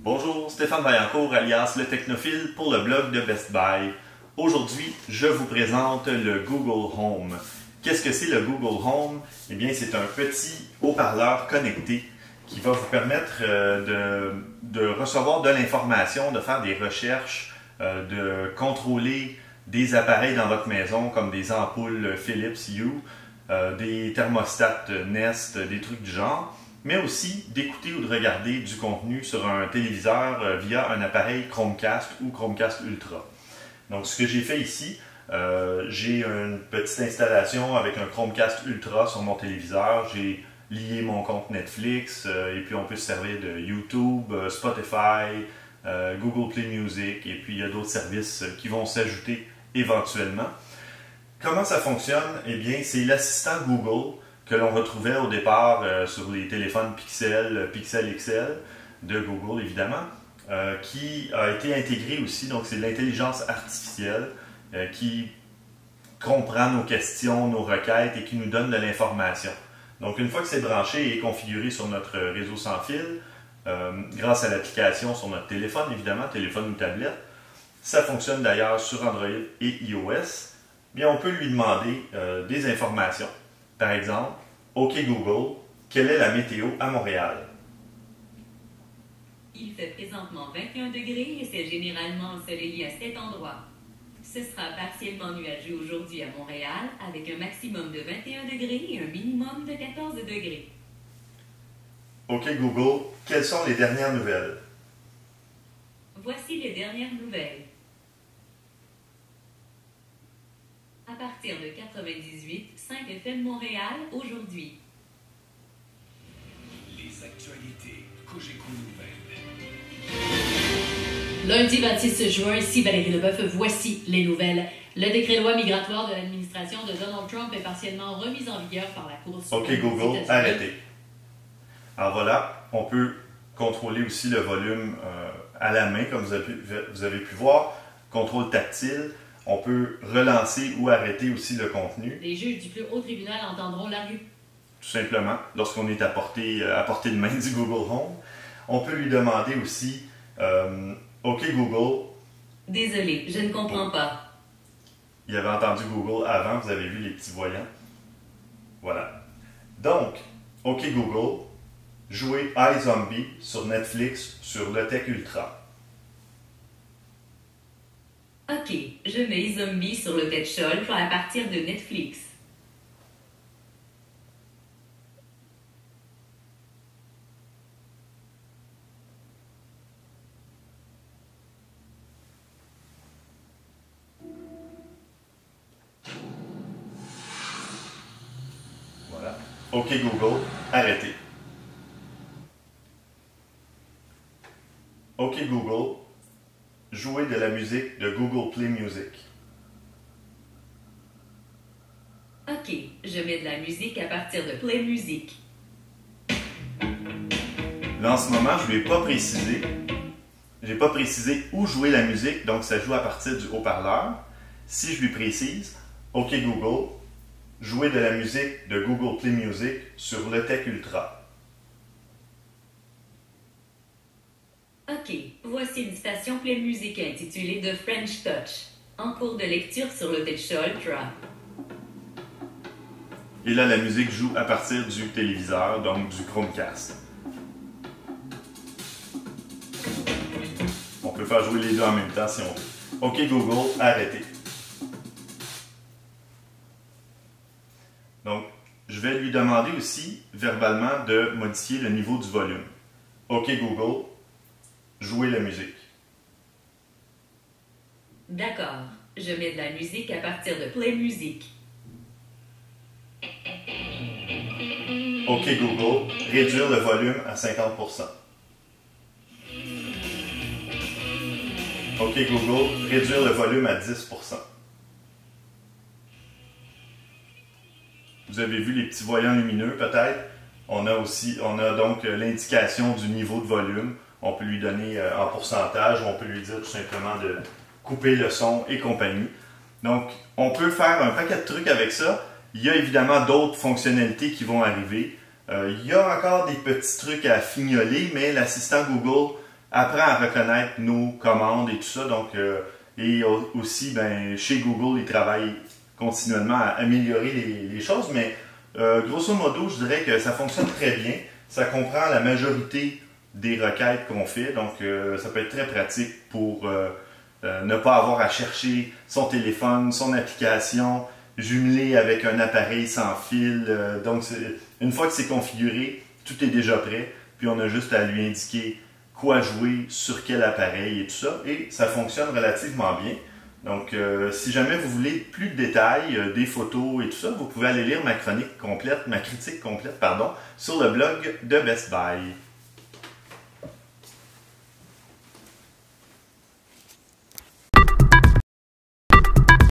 Bonjour, Stéphane Vaillancourt alias le Technophile pour le blog de Best Buy. Aujourd'hui, je vous présente le Google Home. Qu'est-ce que c'est le Google Home? Eh bien, c'est un petit haut-parleur connecté qui va vous permettre de recevoir de l'information, de faire des recherches, de contrôler des appareils dans votre maison comme des ampoules Philips Hue, des thermostats Nest, des trucs du genre, mais aussi d'écouter ou de regarder du contenu sur un téléviseur via un appareil Chromecast ou Chromecast Ultra. Donc ce que j'ai fait ici, j'ai une petite installation avec un Chromecast Ultra sur mon téléviseur, j'ai lié mon compte Netflix et puis on peut se servir de YouTube, Spotify, Google Play Music et puis il y a d'autres services qui vont s'ajouter éventuellement. Comment ça fonctionne? Eh bien, c'est l'assistant Google que l'on retrouvait au départ sur les téléphones Pixel, Pixel XL de Google évidemment, qui a été intégré aussi, donc c'est l'intelligence artificielle qui comprend nos questions, nos requêtes et qui nous donne de l'information. Donc une fois que c'est branché et configuré sur notre réseau sans fil, grâce à l'application sur notre téléphone évidemment, téléphone ou tablette, ça fonctionne d'ailleurs sur Android et iOS, bien on peut lui demander des informations. Par exemple, OK Google, quelle est la météo à Montréal? Il fait présentement 21 degrés et c'est généralement ensoleillé à cet endroit. Ce sera partiellement nuageux aujourd'hui à Montréal avec un maximum de 21 degrés et un minimum de 14 degrés. OK Google, quelles sont les dernières nouvelles? Voici les dernières nouvelles. À partir de 98.5 FM Montréal aujourd'hui. Les actualités Cogeco Nouvelles. Lundi 26 juin, ici Valérie Leboeuf, voici les nouvelles. Le décret-loi migratoire de l'administration de Donald Trump est partiellement remis en vigueur par la Cour suprême. OK Google, arrêtez. Alors voilà, on peut contrôler aussi le volume à la main, comme vous avez pu voir. Contrôle tactile. On peut relancer ou arrêter aussi le contenu. Les juges du plus haut tribunal entendront l'argument. Tout simplement, lorsqu'on est à portée de main du Google Home. On peut lui demander aussi OK Google. Désolé, je ne comprends pas. Il avait entendu Google avant, vous avez vu les petits voyants. Voilà. Donc, OK Google, jouez iZombie sur Netflix sur le Tech Ultra. Ok, je mets Zombie sur le Tetshol à partir de Netflix. Voilà. OK Google, arrêtez. OK Google, jouer de la musique de Google Play Music. Ok, je mets de la musique à partir de Play Music. Là, en ce moment, je ne lui ai pas précisé. Je n'ai pas précisé où jouer la musique, donc ça joue à partir du haut-parleur. Si je lui précise, OK Google, jouer de la musique de Google Play Music sur le Tech Ultra. Ok, voici une station Play Music intitulée The French Touch, en cours de lecture sur le Tetshol Ultra. Et là, la musique joue à partir du téléviseur, donc du Chromecast. On peut faire jouer les deux en même temps si on veut. OK Google, arrêtez. Donc, je vais lui demander aussi, verbalement, de modifier le niveau du volume. OK Google, jouez la musique. D'accord, je mets de la musique à partir de Play Music. OK Google, réduire le volume à 50%. OK Google, réduire le volume à 10%. Vous avez vu les petits voyants lumineux peut-être. On a donc l'indication du niveau de volume. On peut lui donner en pourcentage ou on peut lui dire tout simplement de couper le son et compagnie. Donc, on peut faire un paquet de trucs avec ça. Il y a évidemment d'autres fonctionnalités qui vont arriver. Il y a encore des petits trucs à fignoler, mais l'assistant Google apprend à reconnaître nos commandes et tout ça. Donc, et aussi, ben, chez Google, ils travaillent continuellement à améliorer les choses, mais grosso modo, je dirais que ça fonctionne très bien. Ça comprend la majorité des requêtes qu'on fait, donc ça peut être très pratique pour ne pas avoir à chercher son téléphone, son application, jumelé avec un appareil sans fil. Donc, une fois que c'est configuré, tout est déjà prêt, puis on a juste à lui indiquer quoi jouer, sur quel appareil et tout ça, et ça fonctionne relativement bien. Donc, si jamais vous voulez plus de détails, des photos et tout ça, vous pouvez aller lire ma critique complète, pardon, sur le blog de Best Buy.